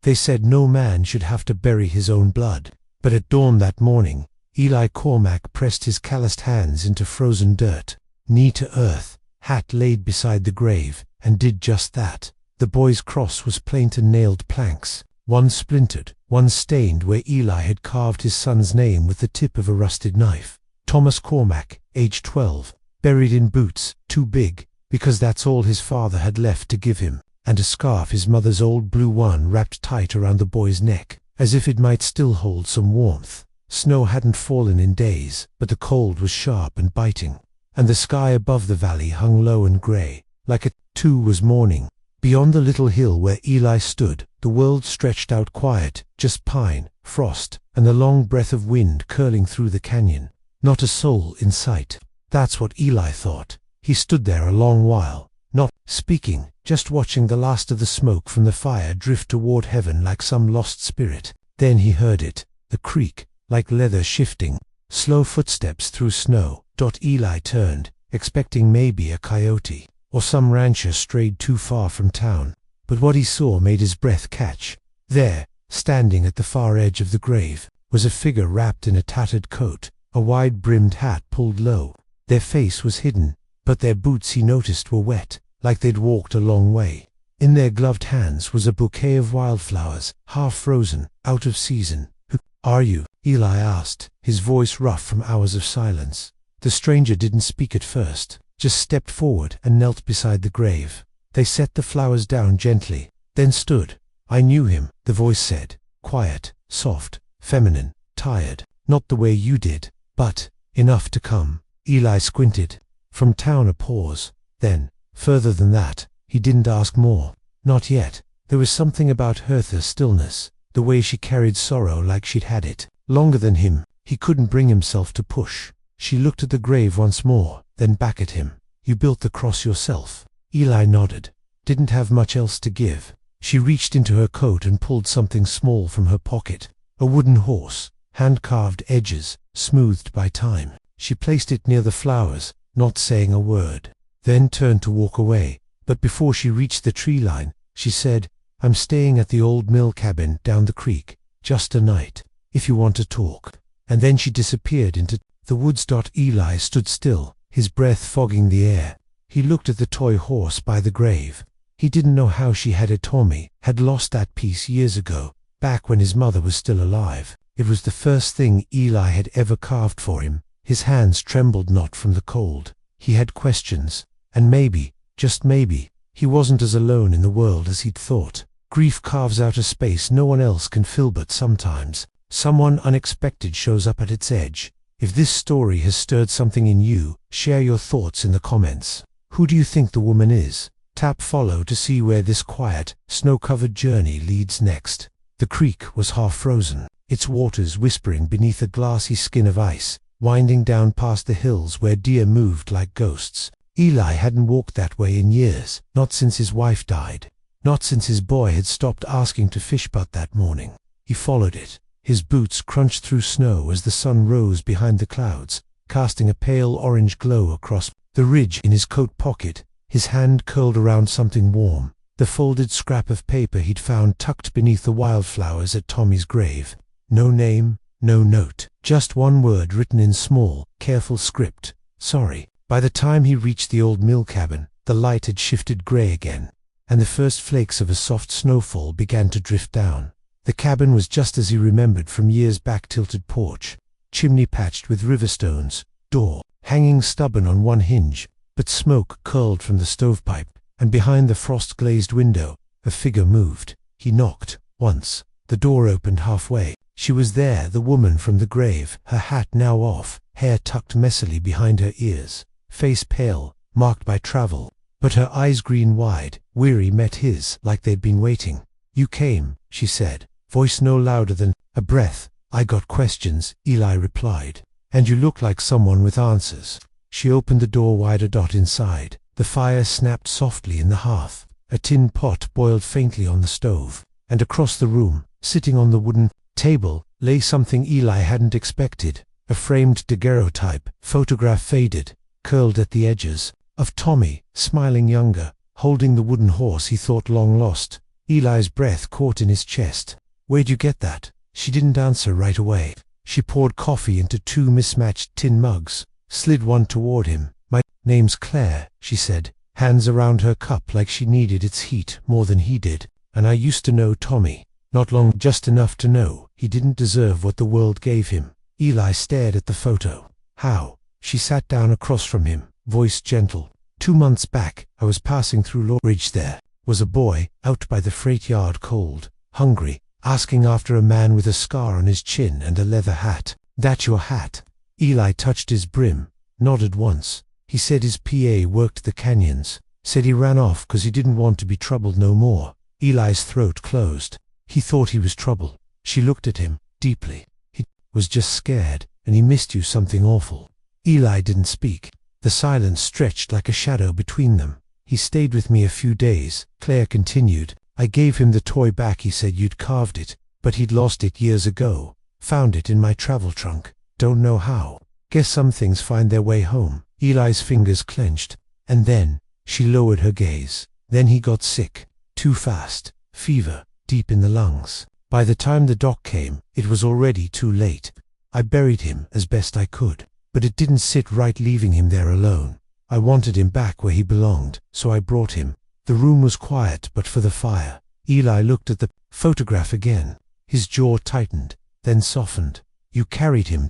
They said no man should have to bury his own blood. But at dawn that morning, Eli Cormac pressed his calloused hands into frozen dirt, knee to earth, hat laid beside the grave, and did just that. The boy's cross was plain to nailed planks, one splintered, one stained where Eli had carved his son's name with the tip of a rusted knife. Thomas Cormac, age 12, buried in boots, too big, because that's all his father had left to give him, and a scarf, his mother's old blue one, wrapped tight around the boy's neck, as if it might still hold some warmth. Snow hadn't fallen in days, but the cold was sharp and biting, and the sky above the valley hung low and grey, like it too was morning. Beyond the little hill where Eli stood, the world stretched out quiet, just pine, frost, and the long breath of wind curling through the canyon. Not a soul in sight. That's what Eli thought. He stood there a long while, not speaking, just watching the last of the smoke from the fire drift toward heaven like some lost spirit. Then he heard it, the creak, like leather shifting, slow footsteps through snow. Eli turned, expecting maybe a coyote, or some rancher strayed too far from town. But what he saw made his breath catch. There, standing at the far edge of the grave, was a figure wrapped in a tattered coat, a wide-brimmed hat pulled low. Their face was hidden, but their boots, he noticed, were wet, like they'd walked a long way. In their gloved hands was a bouquet of wildflowers, half frozen, out of season. "Who are you?" Eli asked, his voice rough from hours of silence. The stranger didn't speak at first, just stepped forward and knelt beside the grave. They set the flowers down gently, then stood. "I knew him," the voice said, quiet, soft, feminine, tired. "Not the way you did, but enough to come." Eli squinted. From town, a pause. Then, further than that, he didn't ask more. Not yet. There was something about Hertha's stillness, the way she carried sorrow like she'd had it longer than him. He couldn't bring himself to push. She looked at the grave once more, then back at him. "You built the cross yourself?" Eli nodded. Didn't have much else to give. She reached into her coat and pulled something small from her pocket. A wooden horse, hand-carved edges, smoothed by time. She placed it near the flowers, not saying a word, then turned to walk away. But before she reached the tree line, she said, "I'm staying at the old mill cabin down the creek, just a night, if you want to talk." And then she disappeared into the woods. Eli stood still, his breath fogging the air. He looked at the toy horse by the grave. He didn't know how she had it. Tommy had lost that piece years ago, back when his mother was still alive. It was the first thing Eli had ever carved for him. His hands trembled not from the cold. He had questions, and maybe, just maybe, he wasn't as alone in the world as he'd thought. Grief carves out a space no one else can fill, but sometimes someone unexpected shows up at its edge. If this story has stirred something in you, share your thoughts in the comments. Who do you think the woman is? Tap follow to see where this quiet, snow-covered journey leads next. The creek was half frozen, its waters whispering beneath a glassy skin of ice, winding down past the hills where deer moved like ghosts. Eli hadn't walked that way in years, not since his wife died, not since his boy had stopped asking to fish but that morning. He followed it. His boots crunched through snow as the sun rose behind the clouds, casting a pale orange glow across the ridge. In his coat pocket, his hand curled around something warm, the folded scrap of paper he'd found tucked beneath the wildflowers at Tommy's grave. No name, no note, just one word written in small, careful script: "Sorry." By the time he reached the old mill cabin, the light had shifted gray again, and the first flakes of a soft snowfall began to drift down. The cabin was just as he remembered from years back: tilted porch, chimney patched with river stones, door hanging stubborn on one hinge, but smoke curled from the stovepipe, and behind the frost-glazed window, a figure moved. He knocked once. The door opened halfway. She was there, the woman from the grave, her hat now off, hair tucked messily behind her ears, face pale, marked by travel, but her eyes green wide, weary, met his like they'd been waiting. "You came," she said, voice no louder than a breath. "I got questions," Eli replied, "and you look like someone with answers." She opened the door wider. Inside, the fire snapped softly in the hearth. A tin pot boiled faintly on the stove, and across the room, sitting on the wooden table, lay something Eli hadn't expected: a framed daguerreotype photograph, faded, curled at the edges, of Tommy, smiling younger, holding the wooden horse he thought long lost. Eli's breath caught in his chest. "Where'd you get that?" She didn't answer right away. She poured coffee into 2 mismatched tin mugs, slid one toward him. "My name's Claire," she said, hands around her cup like she needed its heat more than he did. "And I used to know Tommy. Not long, just enough to know he didn't deserve what the world gave him." Eli stared at the photo. "How?" She sat down across from him, voice gentle. "2 months back, I was passing through Law Ridge. There was a boy out by the freight yard, cold, hungry, asking after a man with a scar on his chin and a leather hat." "That your hat?" Eli touched his brim, nodded once. "He said his PA worked the canyons. Said he ran off 'cause he didn't want to be troubled no more." Eli's throat closed. He thought he was trouble. She looked at him, deeply. "He was just scared, and he missed you something awful." Eli didn't speak. The silence stretched like a shadow between them. "He stayed with me a few days," Claire continued. "I gave him the toy back. He said you'd carved it, but he'd lost it years ago. Found it in my travel trunk. Don't know how. Guess some things find their way home." Eli's fingers clenched. "And then," she lowered her gaze, "then he got sick. Too fast. Fever, deep in the lungs. By the time the doc came, it was already too late. I buried him as best I could, but it didn't sit right leaving him there alone. I wanted him back where he belonged, so I brought him." The room was quiet but for the fire. Eli looked at the photograph again. His jaw tightened, then softened. "You carried him ...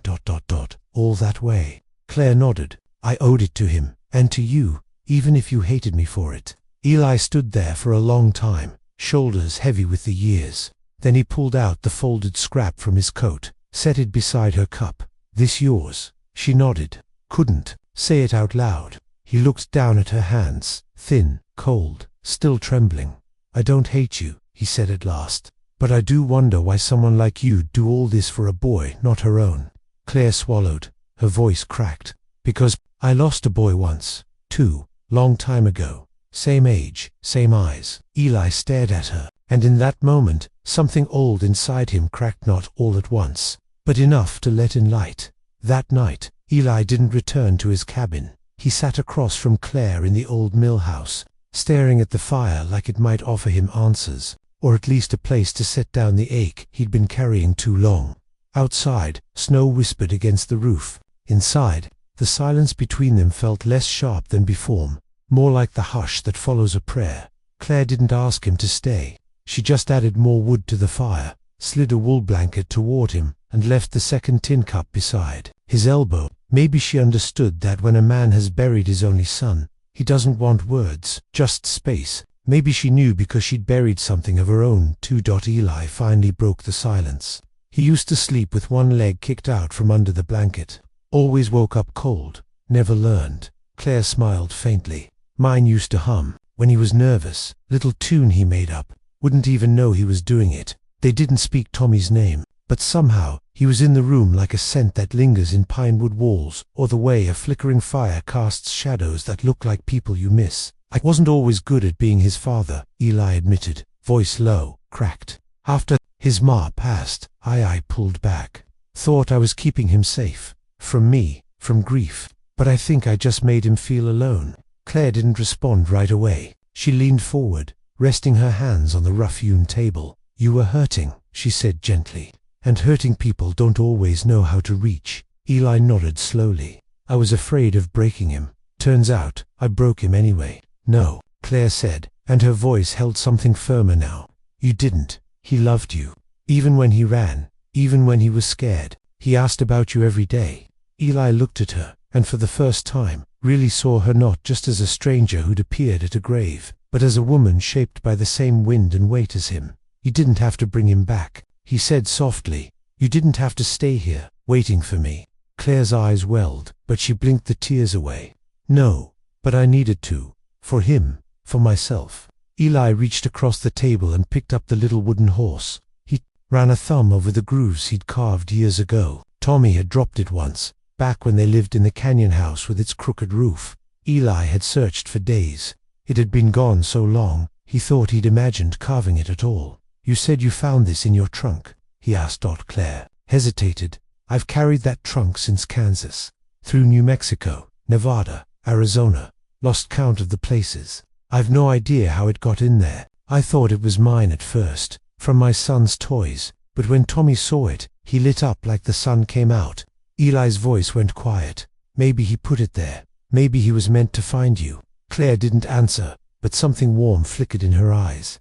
all that way." Claire nodded. "I owed it to him, and to you, even if you hated me for it." Eli stood there for a long time, shoulders heavy with the years. Then he pulled out the folded scrap from his coat, set it beside her cup. "This yours?" She nodded. Couldn't say it out loud. He looked down at her hands, thin, cold, still trembling. "I don't hate you," he said at last, "but I do wonder why someone like you'd do all this for a boy not her own." Claire swallowed. Her voice cracked. "Because I lost a boy once, too, long time ago. Same age, same eyes." Eli stared at her, and in that moment, something old inside him cracked, not all at once, but enough to let in light. That night, Eli didn't return to his cabin. He sat across from Claire in the old mill house, staring at the fire like it might offer him answers, or at least a place to set down the ache he'd been carrying too long. Outside, snow whispered against the roof. Inside, the silence between them felt less sharp than before, more like the hush that follows a prayer. Claire didn't ask him to stay. She just added more wood to the fire, slid a wool blanket toward him, and left the second tin cup beside his elbow. Maybe she understood that when a man has buried his only son, he doesn't want words, just space. Maybe she knew because she'd buried something of her own too. Eli finally broke the silence. He used to sleep with one leg kicked out from under the blanket. Always woke up cold. Never learned. Claire smiled faintly. "Mine used to hum when he was nervous. Little tune he made up. Wouldn't even know he was doing it." They didn't speak Tommy's name, but somehow he was in the room like a scent that lingers in pine wood walls, or the way a flickering fire casts shadows that look like people you miss. "I wasn't always good at being his father," Eli admitted, voice low, cracked. "After his ma passed, I pulled back. Thought I was keeping him safe. From me, from grief. But I think I just made him feel alone." Claire didn't respond right away. She leaned forward, resting her hands on the rough-hewn table. "You were hurting," she said gently. "And hurting people don't always know how to reach." Eli nodded slowly. "I was afraid of breaking him. Turns out, I broke him anyway." "No," Claire said, and her voice held something firmer now. "You didn't. He loved you. Even when he ran, even when he was scared. He asked about you every day." Eli looked at her, and for the first time, really saw her not just as a stranger who'd appeared at a grave, but as a woman shaped by the same wind and weight as him. "You didn't have to bring him back," he said softly. "You didn't have to stay here, waiting for me." Claire's eyes welled, but she blinked the tears away. "No, but I needed to. For him, for myself." Eli reached across the table and picked up the little wooden horse. He ran a thumb over the grooves he'd carved years ago. Tommy had dropped it once, back when they lived in the canyon house with its crooked roof. Eli had searched for days. It had been gone so long, he thought he'd imagined carving it at all. "You said you found this in your trunk?" he asked. Claire hesitated. "I've carried that trunk since Kansas, through New Mexico, Nevada, Arizona, lost count of the places. I've no idea how it got in there. I thought it was mine at first, from my son's toys, but when Tommy saw it, he lit up like the sun came out. Eli's voice went quiet. Maybe he put it there. Maybe he was meant to find you. Claire didn't answer, but something warm flickered in her eyes.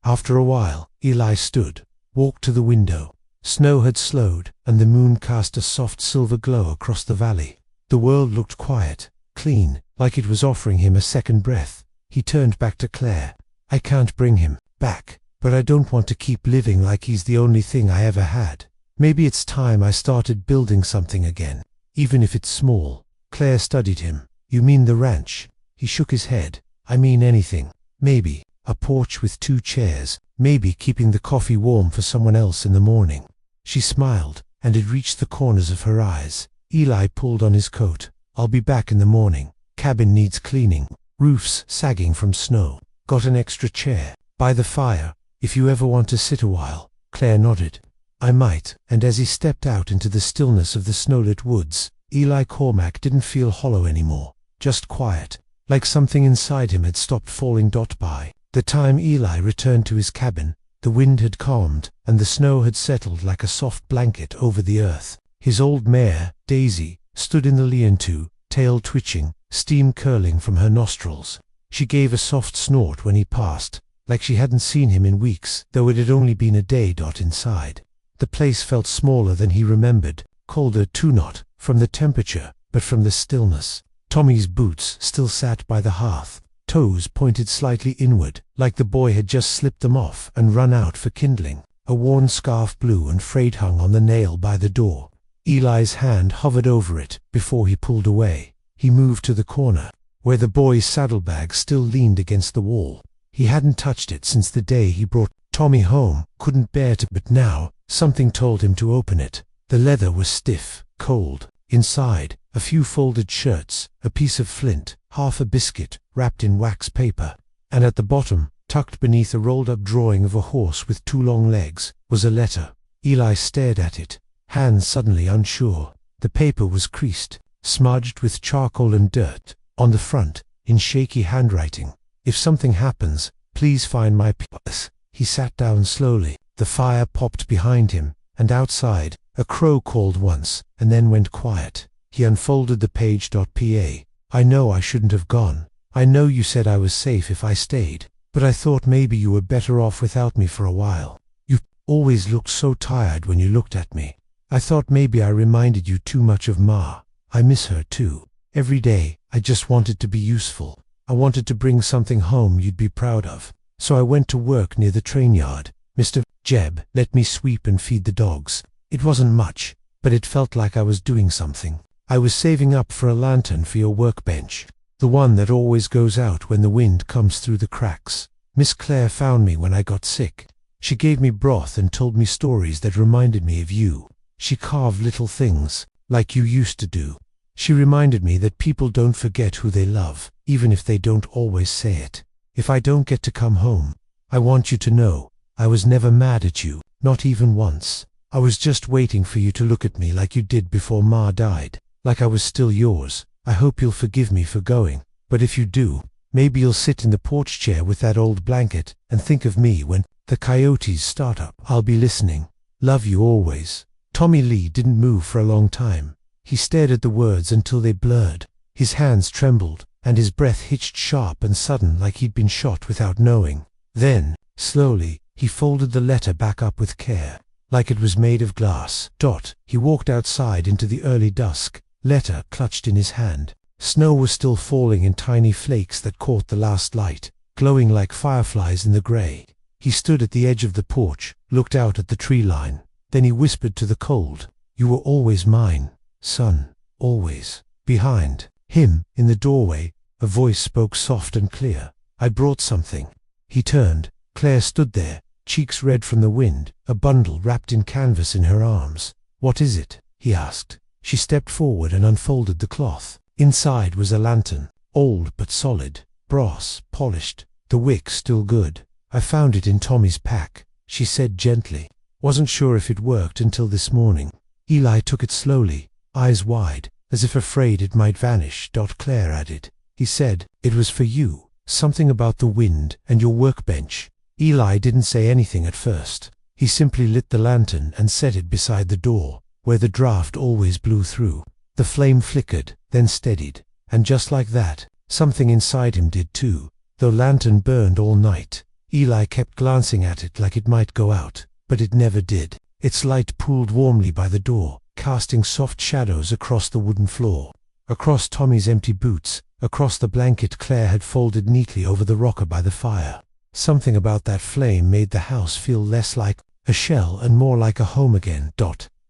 After a while, Eli stood, walked to the window. Snow had slowed, and the moon cast a soft silver glow across the valley. The world looked quiet, clean, like it was offering him a second breath. He turned back to Claire. I can't bring him back, but I don't want to keep living like he's the only thing I ever had. Maybe it's time I started building something again, even if it's small. Claire studied him. You mean the ranch? He shook his head. I mean anything. Maybe a porch with 2 chairs, maybe keeping the coffee warm for someone else in the morning. She smiled, and it reached the corners of her eyes. Eli pulled on his coat. I'll be back in the morning. Cabin needs cleaning. Roof's sagging from snow. Got an extra chair by the fire, if you ever want to sit a while. Claire nodded. I might. And as he stepped out into the stillness of the snowlit woods, Eli Cormack didn't feel hollow anymore, just quiet, like something inside him had stopped falling. By the time Eli returned to his cabin, the wind had calmed, and the snow had settled like a soft blanket over the earth. His old mare, Daisy, stood in the lean-to, tail twitching, steam curling from her nostrils. She gave a soft snort when he passed, like she hadn't seen him in weeks, though it had only been a day. Inside, the place felt smaller than he remembered, colder too, not from the temperature, but from the stillness. Tommy's boots still sat by the hearth, toes pointed slightly inward, like the boy had just slipped them off and run out for kindling. A worn scarf, blue and frayed, hung on the nail by the door. Eli's hand hovered over it before he pulled away. He moved to the corner, where the boy's saddlebag still leaned against the wall. He hadn't touched it since the day he brought Tommy home, couldn't bear to, but now something told him to open it. The leather was stiff, cold. Inside, a few folded shirts, a piece of flint, half a biscuit, wrapped in wax paper. And at the bottom, tucked beneath a rolled-up drawing of a horse with 2 long legs, was a letter. Eli stared at it, hands suddenly unsure. The paper was creased, smudged with charcoal and dirt. On the front, in shaky handwriting, if something happens, please find my p***. He sat down slowly. The fire popped behind him, and outside, a crow called once, and then went quiet. He unfolded the page. Pa. I know I shouldn't have gone. I know you said I was safe if I stayed, but I thought maybe you were better off without me for a while. You always looked so tired when you looked at me. I thought maybe I reminded you too much of Ma. I miss her too. Every day, I just wanted to be useful. I wanted to bring something home you'd be proud of. So I went to work near the train yard. Mr. Jeb let me sweep and feed the dogs. It wasn't much, but it felt like I was doing something. I was saving up for a lantern for your workbench, the one that always goes out when the wind comes through the cracks. Miss Claire found me when I got sick. She gave me broth and told me stories that reminded me of you. She carved little things, like you used to do. She reminded me that people don't forget who they love, even if they don't always say it. If I don't get to come home, I want you to know, I was never mad at you, not even once. I was just waiting for you to look at me like you did before Ma died, like I was still yours. I hope you'll forgive me for going, but if you do, maybe you'll sit in the porch chair with that old blanket and think of me when the coyotes start up. I'll be listening. Love you always. Tommy Lee didn't move for a long time. He stared at the words until they blurred. His hands trembled, and his breath hitched sharp and sudden like he'd been shot without knowing. Then, slowly, he folded the letter back up with care, like it was made of glass. He walked outside into the early dusk, letter clutched in his hand. Snow was still falling in tiny flakes that caught the last light, glowing like fireflies in the gray. He stood at the edge of the porch, looked out at the tree line. Then he whispered to the cold, "You were always mine, son, always." Behind him, in the doorway, a voice spoke soft and clear. "I brought something." He turned. Claire stood there, cheeks red from the wind, a bundle wrapped in canvas in her arms. "What is it?" he asked. She stepped forward and unfolded the cloth. Inside was a lantern, old but solid, brass, polished, the wick still good. "I found it in Tommy's pack," she said gently. "Wasn't sure if it worked until this morning." Eli took it slowly, eyes wide, as if afraid it might vanish. Claire added. He said, "It was for you, something about the wind and your workbench." Eli didn't say anything at first. He simply lit the lantern and set it beside the door, where the draft always blew through. The flame flickered, then steadied, and just like that, something inside him did too. Though lantern burned all night, Eli kept glancing at it like it might go out, but it never did. Its light pooled warmly by the door, casting soft shadows across the wooden floor, across Tommy's empty boots, across the blanket Claire had folded neatly over the rocker by the fire. Something about that flame made the house feel less like a shell and more like a home again.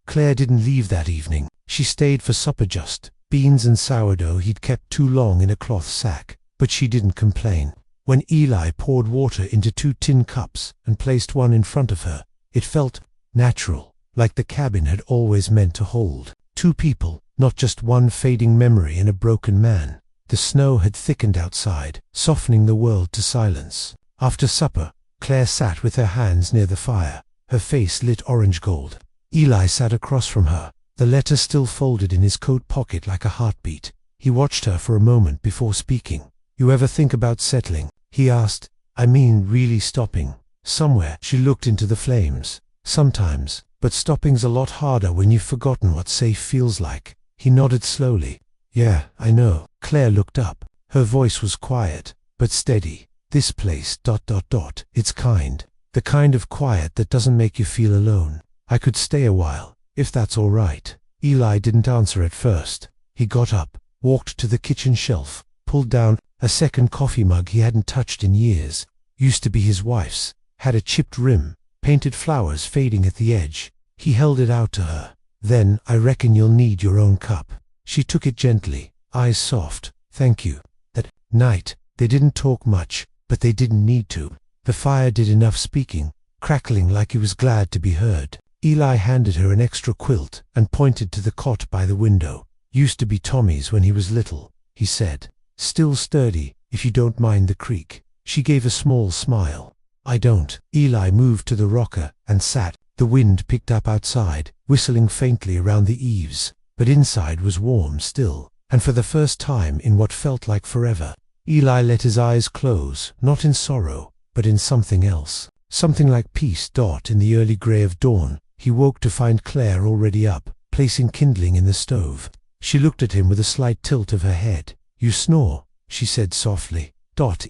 Claire didn't leave that evening. She stayed for supper, just beans and sourdough he'd kept too long in a cloth sack, but she didn't complain. When Eli poured water into 2 tin cups and placed one in front of her, it felt natural, like the cabin had always meant to hold 2 people, not just one fading memory in a broken man. The snow had thickened outside, softening the world to silence. After supper, Claire sat with her hands near the fire, her face lit orange gold. Eli sat across from her, the letter still folded in his coat pocket like a heartbeat. He watched her for a moment before speaking. "You ever think about settling?" he asked. "I mean really stopping somewhere." She looked into the flames. "Sometimes, but stopping's a lot harder when you've forgotten what safe feels like." He nodded slowly. "Yeah, I know." Claire looked up. Her voice was quiet, but steady. "This place, it's the kind of quiet that doesn't make you feel alone. I could stay a while, if that's all right." Eli didn't answer at first. He got up, walked to the kitchen shelf, pulled down a second coffee mug he hadn't touched in years. Used to be his wife's, had a chipped rim, painted flowers fading at the edge. He held it out to her. "Then, I reckon you'll need your own cup." She took it gently, eyes soft. "Thank you." That night, they didn't talk much, but they didn't need to. The fire did enough speaking, crackling like he was glad to be heard. Eli handed her an extra quilt and pointed to the cot by the window. "Used to be Tommy's when he was little," he said. "Still sturdy, if you don't mind the creak." She gave a small smile. "I don't." Eli moved to the rocker and sat. The wind picked up outside, whistling faintly around the eaves, but inside was warm still, and for the first time in what felt like forever, Eli let his eyes close, not in sorrow, but in something else. Something like peace. In the early grey of dawn, he woke to find Claire already up, placing kindling in the stove. She looked at him with a slight tilt of her head. "You snore," she said softly.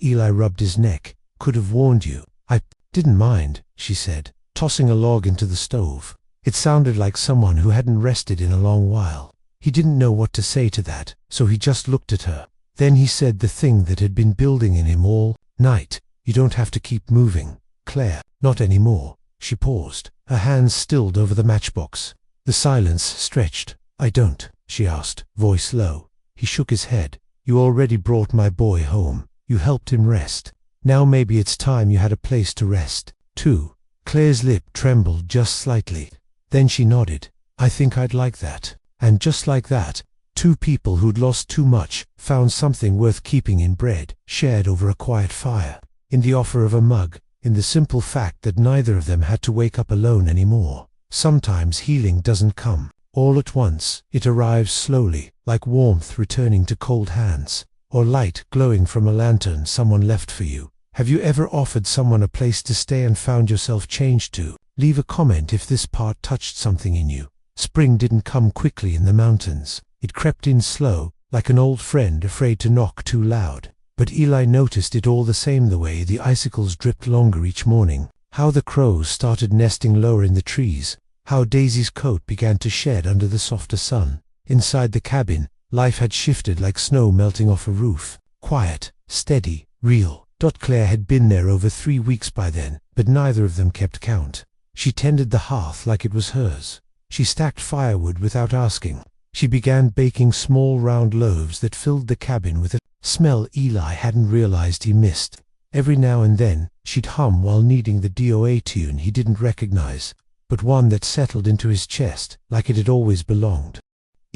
Eli rubbed his neck. "Could have warned you." "I didn't mind," she said, tossing a log into the stove. It sounded like someone who hadn't rested in a long while. He didn't know what to say to that, so he just looked at her. Then he said the thing that had been building in him all night. "You don't have to keep moving, Claire." "Not anymore." She paused, her hands stilled over the matchbox. The silence stretched. "I don't?" she asked, voice low. He shook his head. "You already brought my boy home. You helped him rest. Now maybe it's time you had a place to rest, too." Claire's lip trembled just slightly. Then she nodded. "I think I'd like that." And just like that, 2 people who'd lost too much found something worth keeping in bread, shared over a quiet fire, in the offer of a mug, in the simple fact that neither of them had to wake up alone anymore. Sometimes healing doesn't come all at once. It arrives slowly, like warmth returning to cold hands, or light glowing from a lantern someone left for you. Have you ever offered someone a place to stay and found yourself changed too? Leave a comment if this part touched something in you. Spring didn't come quickly in the mountains. It crept in slow, like an old friend afraid to knock too loud. But Eli noticed it all the same, the way the icicles dripped longer each morning, how the crows started nesting lower in the trees, how Daisy's coat began to shed under the softer sun. Inside the cabin, life had shifted like snow melting off a roof. Quiet, steady, real. Claire had been there over 3 weeks by then, but neither of them kept count. She tended the hearth like it was hers. She stacked firewood without asking. She began baking small round loaves that filled the cabin with a smell Eli hadn't realized he missed. Every now and then, she'd hum while kneading the DOA tune he didn't recognize, but one that settled into his chest like it had always belonged.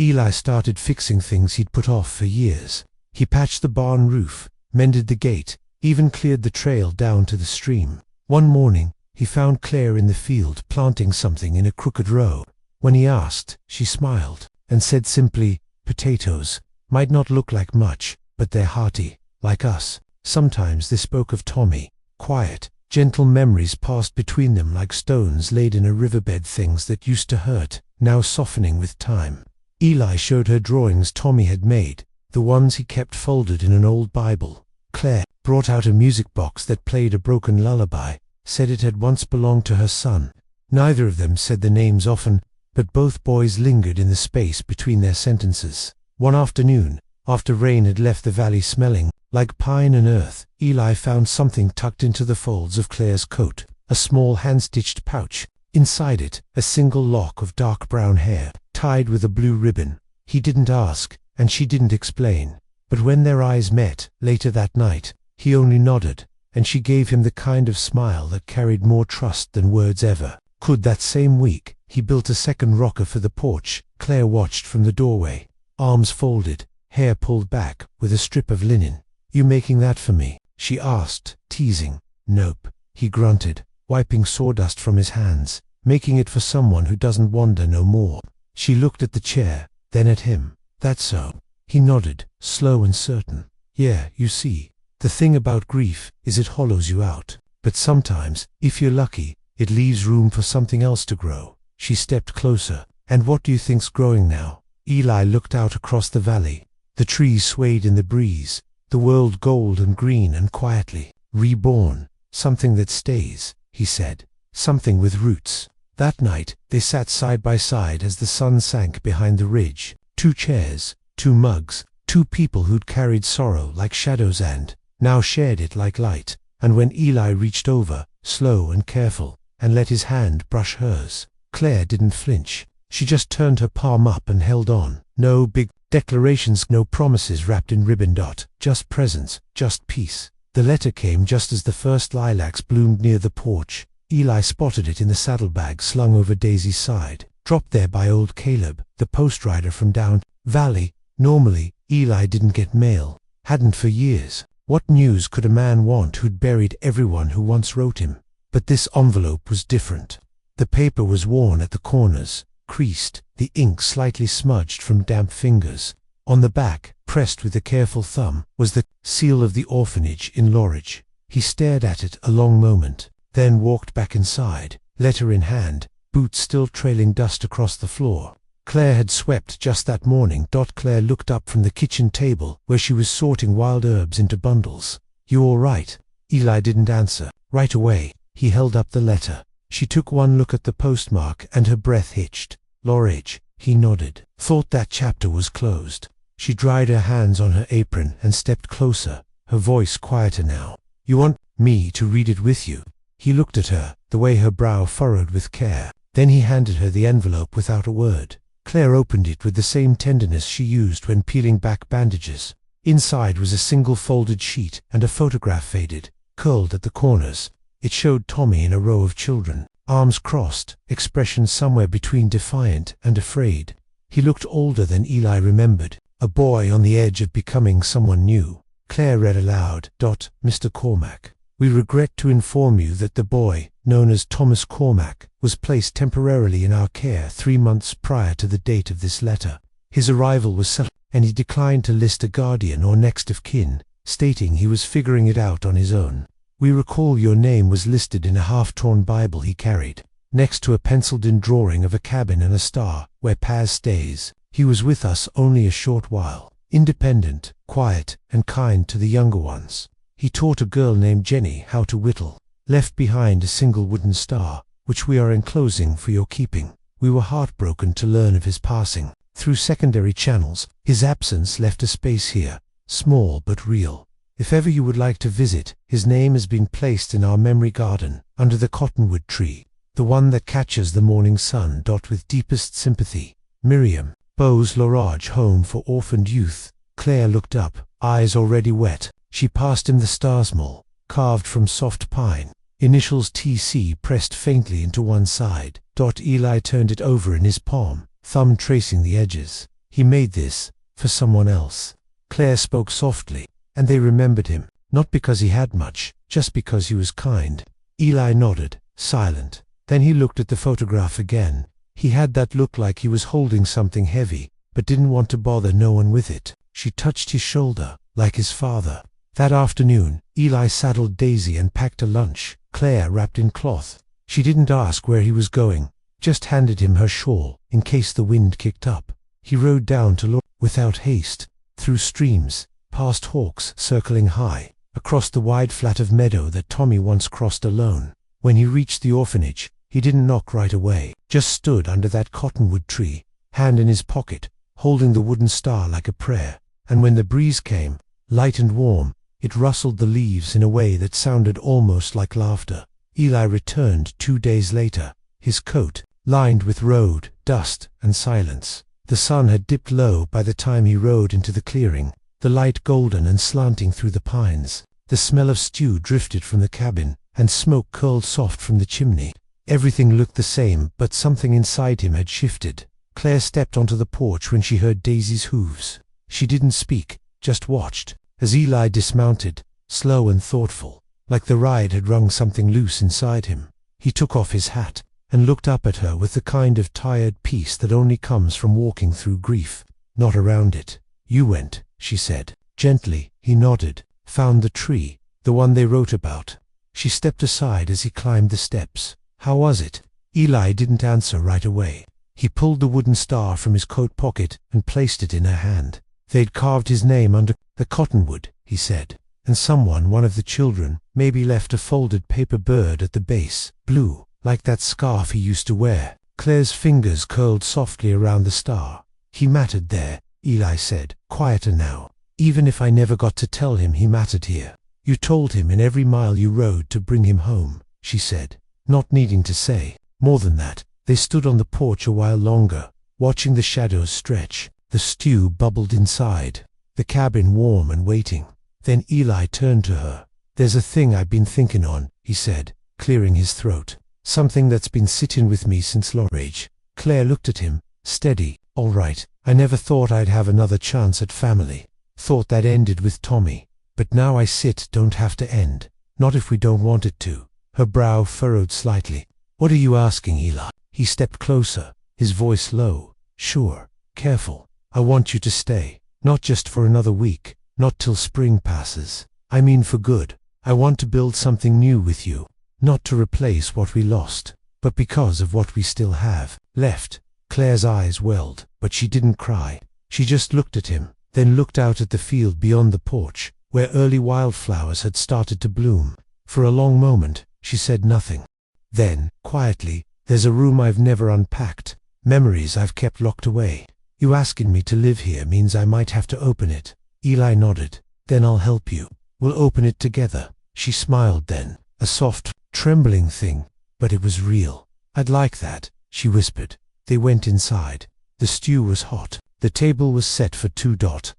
Eli started fixing things he'd put off for years. He patched the barn roof, mended the gate, even cleared the trail down to the stream. One morning, he found Claire in the field planting something in a crooked row. When he asked, she smiled and said simply, "Potatoes. Might not look like much, but they're hearty, like us." Sometimes they spoke of Tommy, quiet, Gentle memories passed between them like stones laid in a riverbed, things that used to hurt, now softening with time. Eli showed her drawings Tommy had made, the ones he kept folded in an old Bible. Claire brought out a music box that played a broken lullaby, said it had once belonged to her son. Neither of them said the names often, but both boys lingered in the space between their sentences. One afternoon, after rain had left the valley smelling like pine and earth, Eli found something tucked into the folds of Claire's coat, a small hand-stitched pouch. Inside it, a single lock of dark brown hair, tied with a blue ribbon. He didn't ask, and she didn't explain. But when their eyes met, later that night, he only nodded, and she gave him the kind of smile that carried more trust than words ever could. That same week, he built a second rocker for the porch. Claire watched from the doorway, arms folded, hair pulled back, with a strip of linen. "You making that for me?" she asked, teasing. "Nope," he grunted, wiping sawdust from his hands. "Making it for someone who doesn't wander no more." She looked at the chair, then at him. "That's so." He nodded, slow and certain. "Yeah, you see, the thing about grief is it hollows you out. But sometimes, if you're lucky, it leaves room for something else to grow." She stepped closer. "And what do you think's growing now?" Eli looked out across the valley. The trees swayed in the breeze, the world gold and green and quietly reborn. "Something that stays," he said. "Something with roots." That night, they sat side by side as the sun sank behind the ridge. 2 chairs, 2 mugs, 2 people who'd carried sorrow like shadows and now shared it like light. And when Eli reached over, slow and careful, and let his hand brush hers, Claire didn't flinch. She just turned her palm up and held on. No big declarations, no promises wrapped in ribbon. Just presence, just peace. The letter came just as the first lilacs bloomed near the porch. Eli spotted it in the saddlebag slung over Daisy's side, dropped there by old Caleb, the post rider from down valley. Normally, Eli didn't get mail, hadn't for years. What news could a man want who'd buried everyone who once wrote him? But this envelope was different. The paper was worn at the corners, creased, the ink slightly smudged from damp fingers. On the back, pressed with a careful thumb, was the seal of the orphanage in Lorridge. He stared at it a long moment, then walked back inside, letter in hand, boots still trailing dust across the floor. Claire had swept just that morning. Claire looked up from the kitchen table where she was sorting wild herbs into bundles. "You all right?" Eli didn't answer. Right away, he held up the letter. She took one look at the postmark and her breath hitched. "Lorridge," he nodded. Thought that chapter was closed. She dried her hands on her apron and stepped closer, her voice quieter now. "You want me to read it with you?" He looked at her, the way her brow furrowed with care. Then he handed her the envelope without a word. Claire opened it with the same tenderness she used when peeling back bandages. Inside was a single folded sheet and a photograph, faded, curled at the corners. It showed Tommy in a row of children, arms crossed, expression somewhere between defiant and afraid. He looked older than Eli remembered, a boy on the edge of becoming someone new. Claire read aloud, "Mr. Cormack, we regret to inform you that the boy, known as Thomas Cormack, was placed temporarily in our care 3 months prior to the date of this letter. His arrival was settled, and he declined to list a guardian or next of kin, stating he was figuring it out on his own. We recall your name was listed in a half-torn Bible he carried, next to a penciled-in drawing of a cabin and a star, where Paz stays. He was with us only a short while, independent, quiet, and kind to the younger ones. He taught a girl named Jenny how to whittle, left behind a single wooden star, which we are enclosing for your keeping. We were heartbroken to learn of his passing. Through secondary channels, his absence left a space here, small but real. If ever you would like to visit, his name has been placed in our memory garden, under the cottonwood tree, the one that catches the morning sun. With deepest sympathy, Miriam, Beau's Lorage Home for Orphaned Youth. Claire looked up, eyes already wet. She passed him the starsmall, carved from soft pine, initials TC pressed faintly into one side. Eli turned it over in his palm, thumb tracing the edges. He made this for someone else. Claire spoke softly, and they remembered him, not because he had much, just because he was kind. Eli nodded, silent. Then he looked at the photograph again. He had that look like he was holding something heavy, but didn't want to bother no one with it. She touched his shoulder, like his father. That afternoon, Eli saddled Daisy and packed a lunch. Claire wrapped in cloth. She didn't ask where he was going, just handed him her shawl in case the wind kicked up. He rode down to look without haste, through streams, past hawks circling high, across the wide flat of meadow that Tommy once crossed alone. When he reached the orphanage, he didn't knock right away, just stood under that cottonwood tree, hand in his pocket, holding the wooden star like a prayer. And when the breeze came, light and warm, it rustled the leaves in a way that sounded almost like laughter. Eli returned 2 days later, his coat lined with road, dust, and silence. The sun had dipped low by the time he rode into the clearing, the light golden and slanting through the pines. The smell of stew drifted from the cabin, and smoke curled soft from the chimney. Everything looked the same, but something inside him had shifted. Claire stepped onto the porch when she heard Daisy's hooves. She didn't speak, just watched, as Eli dismounted, slow and thoughtful, like the ride had wrung something loose inside him. He took off his hat, and looked up at her with the kind of tired peace that only comes from walking through grief, not around it. "You went," she said, gently. He nodded. "Found the tree, the one they wrote about." She stepped aside as he climbed the steps. "How was it?" Eli didn't answer right away. He pulled the wooden star from his coat pocket and placed it in her hand. "They'd carved his name under the cottonwood," he said, "and someone, one of the children, maybe left a folded paper bird at the base, blue, like that scarf he used to wear." Claire's fingers curled softly around the star. "He mattered there," Eli said, quieter now. "Even if I never got to tell him he mattered here." "You told him in every mile you rode to bring him home," she said, not needing to say more than that. They stood on the porch a while longer, watching the shadows stretch. The stew bubbled inside, the cabin warm and waiting. Then Eli turned to her. "There's a thing I've been thinking on," he said, clearing his throat. "Something that's been sitting with me since Lorage." Claire looked at him, steady. "All right, I never thought I'd have another chance at family. Thought that ended with Tommy. But now I don't have to end. Not if we don't want it to." Her brow furrowed slightly. "What are you asking, Eli?" He stepped closer, his voice low. "Sure, careful. I want you to stay. Not just for another week, not till spring passes. I mean for good. I want to build something new with you. Not to replace what we lost, but because of what we still have left." Claire's eyes welled, but she didn't cry. She just looked at him, then looked out at the field beyond the porch, where early wildflowers had started to bloom. For a long moment, she said nothing. Then, quietly, "There's a room I've never unpacked, memories I've kept locked away. You asking me to live here means I might have to open it." Eli nodded. "Then I'll help you. We'll open it together." She smiled then, a soft, trembling thing, but it was real. "I'd like that," she whispered. They went inside. The stew was hot. The table was set for two.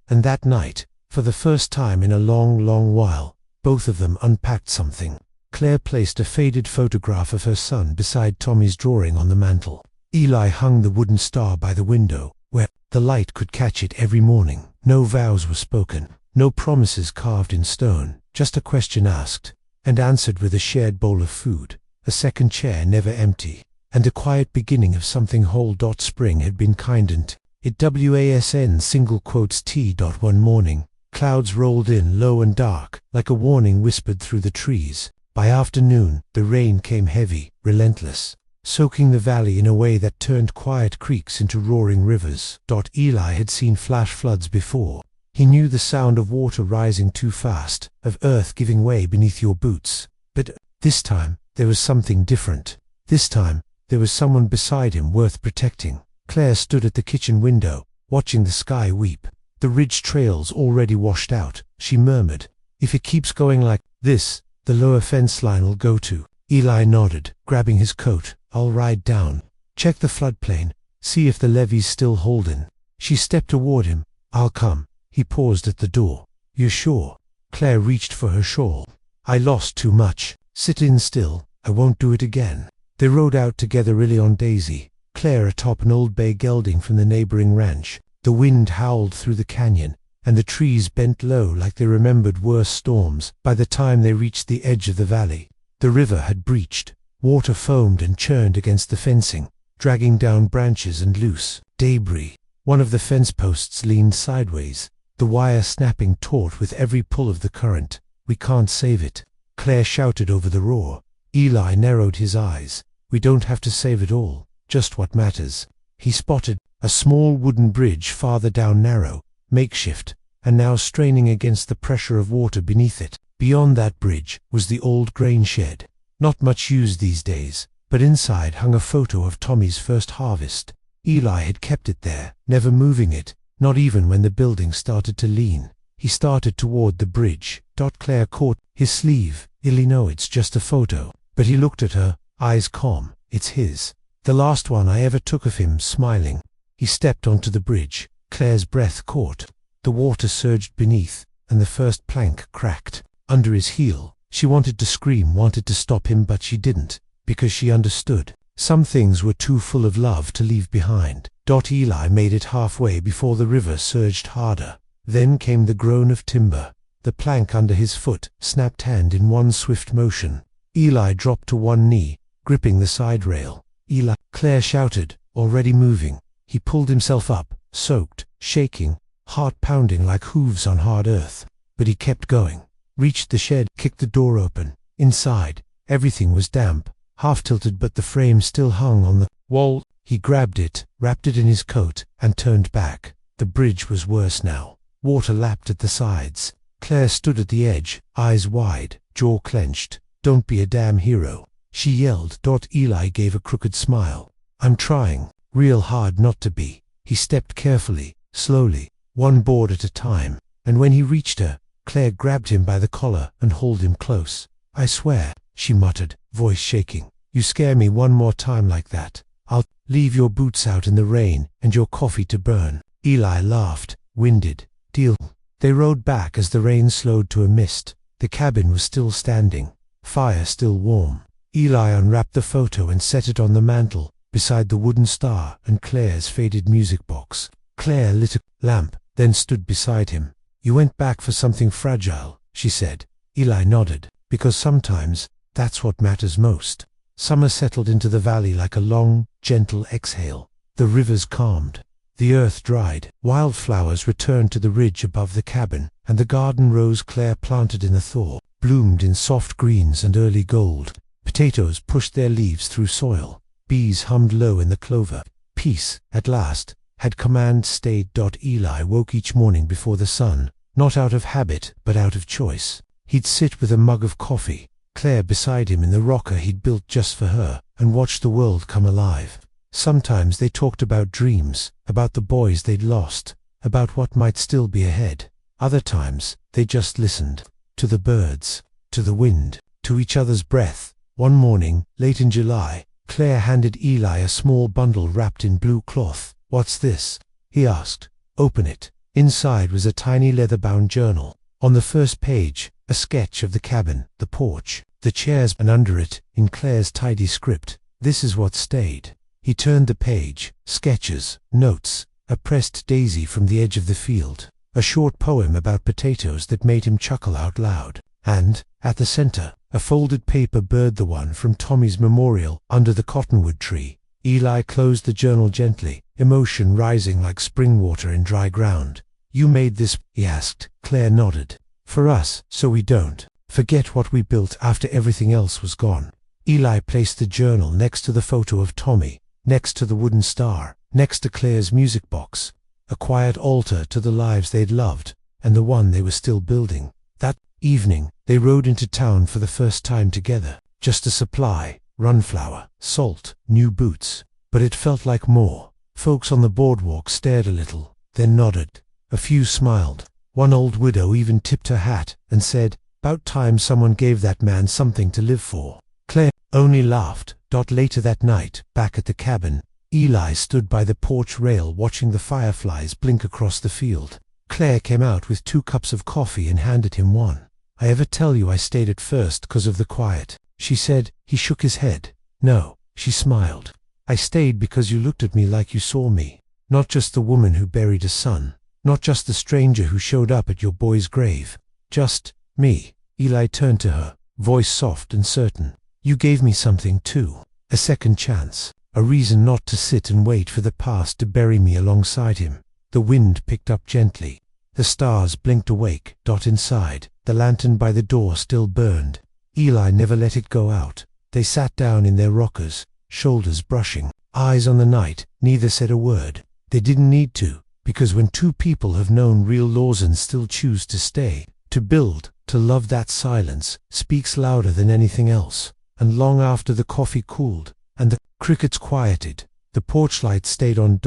And that night, for the first time in a long, long while, both of them unpacked something. Claire placed a faded photograph of her son beside Tommy's drawing on the mantel. Eli hung the wooden star by the window, where the light could catch it every morning. No vows were spoken, no promises carved in stone, just a question asked and answered with a shared bowl of food, a second chair never empty, and the quiet beginning of something whole. Spring had been kindent. It wasn single quotes T. One morning, clouds rolled in low and dark, like a warning whispered through the trees. By afternoon, the rain came heavy, relentless, soaking the valley in a way that turned quiet creeks into roaring rivers. Eli had seen flash floods before. He knew the sound of water rising too fast, of earth giving way beneath your boots. But this time, there was something different. This time, there was someone beside him worth protecting. Claire stood at the kitchen window, watching the sky weep. "The ridge trail's already washed out," she murmured. "If it keeps going like this, the lower fence line'll go to." Eli nodded, grabbing his coat. "I'll ride down. Check the floodplain. See if the levee's still holding." She stepped toward him. "I'll come." He paused at the door. "You're sure?" Claire reached for her shawl. "I lost too much. Sit in still. I won't do it again." They rode out together really on Daisy, Claire atop an old bay gelding from the neighboring ranch. The wind howled through the canyon, and the trees bent low like they remembered worse storms. By the time they reached the edge of the valley, the river had breached. Water foamed and churned against the fencing, dragging down branches and loose debris. One of the fence posts leaned sideways, the wire snapping taut with every pull of the current. "We can't save it," Claire shouted over the roar. Eli narrowed his eyes. We don't have to save it all, just what matters. He spotted a small wooden bridge farther down, narrow, makeshift, and now straining against the pressure of water beneath it. Beyond that bridge was the old grain shed. Not much used these days, but inside hung a photo of Tommy's first harvest. Eli had kept it there, never moving it, not even when the building started to lean. He started toward the bridge. Claire caught his sleeve. No, it's just a photo. But he looked at her, eyes calm. It's his. The last one I ever took of him, smiling. He stepped onto the bridge. Claire's breath caught. The water surged beneath, and the first plank cracked under his heel. She wanted to scream, wanted to stop him, but she didn't, because she understood. Some things were too full of love to leave behind. Eli made it halfway before the river surged harder. Then came the groan of timber. The plank under his foot snapped hand in one swift motion. Eli dropped to one knee, gripping the side rail. Eli, Claire shouted, already moving. He pulled himself up, soaked, shaking, heart pounding like hooves on hard earth. But he kept going. Reached the shed, kicked the door open. Inside, everything was damp, half-tilted, but the frame still hung on the wall. He grabbed it, wrapped it in his coat, and turned back. The bridge was worse now. Water lapped at the sides. Claire stood at the edge, eyes wide, jaw clenched. Don't be a damn hero, she yelled. Eli gave a crooked smile. I'm trying, real hard not to be. He stepped carefully, slowly, one board at a time, and when he reached her, Claire grabbed him by the collar and hauled him close. I swear, she muttered, voice shaking, you scare me one more time like that, I'll leave your boots out in the rain and your coffee to burn. Eli laughed, winded. Deal. They rode back as the rain slowed to a mist. The cabin was still standing, fire still warm. Eli unwrapped the photo and set it on the mantel, beside the wooden star and Claire's faded music box. Claire lit a lamp, then stood beside him. You went back for something fragile, she said. Eli nodded, because sometimes that's what matters most. Summer settled into the valley like a long, gentle exhale. The rivers calmed. The earth dried. Wildflowers returned to the ridge above the cabin, and the garden rose Claire planted in the thaw bloomed in soft greens and early gold. Potatoes pushed their leaves through soil. Bees hummed low in the clover. Peace, at last, had command stayed. Eli woke each morning before the sun, not out of habit, but out of choice. He'd sit with a mug of coffee, Claire beside him in the rocker he'd built just for her, and watch the world come alive. Sometimes they talked about dreams, about the boys they'd lost, about what might still be ahead. Other times, they just listened. To the birds, to the wind, to each other's breath. One morning, late in July, Claire handed Eli a small bundle wrapped in blue cloth. What's this? He asked. Open it. Inside was a tiny leather-bound journal. On the first page, a sketch of the cabin, the porch, the chairs, and under it, in Claire's tidy script, this is what stayed. He turned the page. Sketches, notes, a pressed daisy from the edge of the field, a short poem about potatoes that made him chuckle out loud, and, at the center, a folded paper bird, the one from Tommy's memorial, under the cottonwood tree. Eli closed the journal gently, emotion rising like spring water in dry ground. You made this, he asked. Claire nodded. For us, so we don't forget what we built after everything else was gone. Eli placed the journal next to the photo of Tommy, next to the wooden star, next to Claire's music box, a quiet altar to the lives they'd loved, and the one they were still building. That evening, they rode into town for the first time together, just a supply, run flour, salt, new boots. But it felt like more. Folks on the boardwalk stared a little, then nodded. A few smiled. One old widow even tipped her hat and said, "'Bout time someone gave that man something to live for." Claire only laughed. Later that night, back at the cabin, Eli stood by the porch rail watching the fireflies blink across the field. Claire came out with 2 cups of coffee and handed him one. "I ever tell you I stayed at first 'cause of the quiet?" she said. He shook his head. "No," she smiled. "I stayed because you looked at me like you saw me. Not just the woman who buried a son. Not just the stranger who showed up at your boy's grave. Just me." Eli turned to her, voice soft and certain. "You gave me something too. A second chance. A reason not to sit and wait for the past to bury me alongside him." The wind picked up gently. The stars blinked awake. Inside, the lantern by the door still burned. Eli never let it go out. They sat down in their rockers, shoulders brushing, eyes on the night. Neither said a word. They didn't need to, because when two people have known real laws and still choose to stay, to build, to love, that silence speaks louder than anything else. And long after the coffee cooled and the crickets quieted, the porch light stayed on.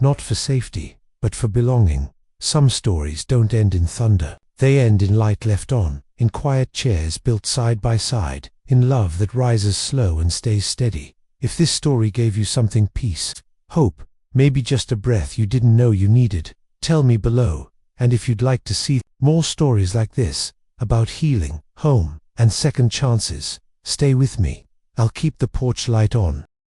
Not for safety, but for belonging. Some stories don't end in thunder. They end in light left on, in quiet chairs built side by side, in love that rises slow and stays steady. If this story gave you something, peace, hope, maybe just a breath you didn't know you needed, tell me below. And if you'd like to see more stories like this, about healing, home, and second chances, stay with me. I'll keep the porch light on.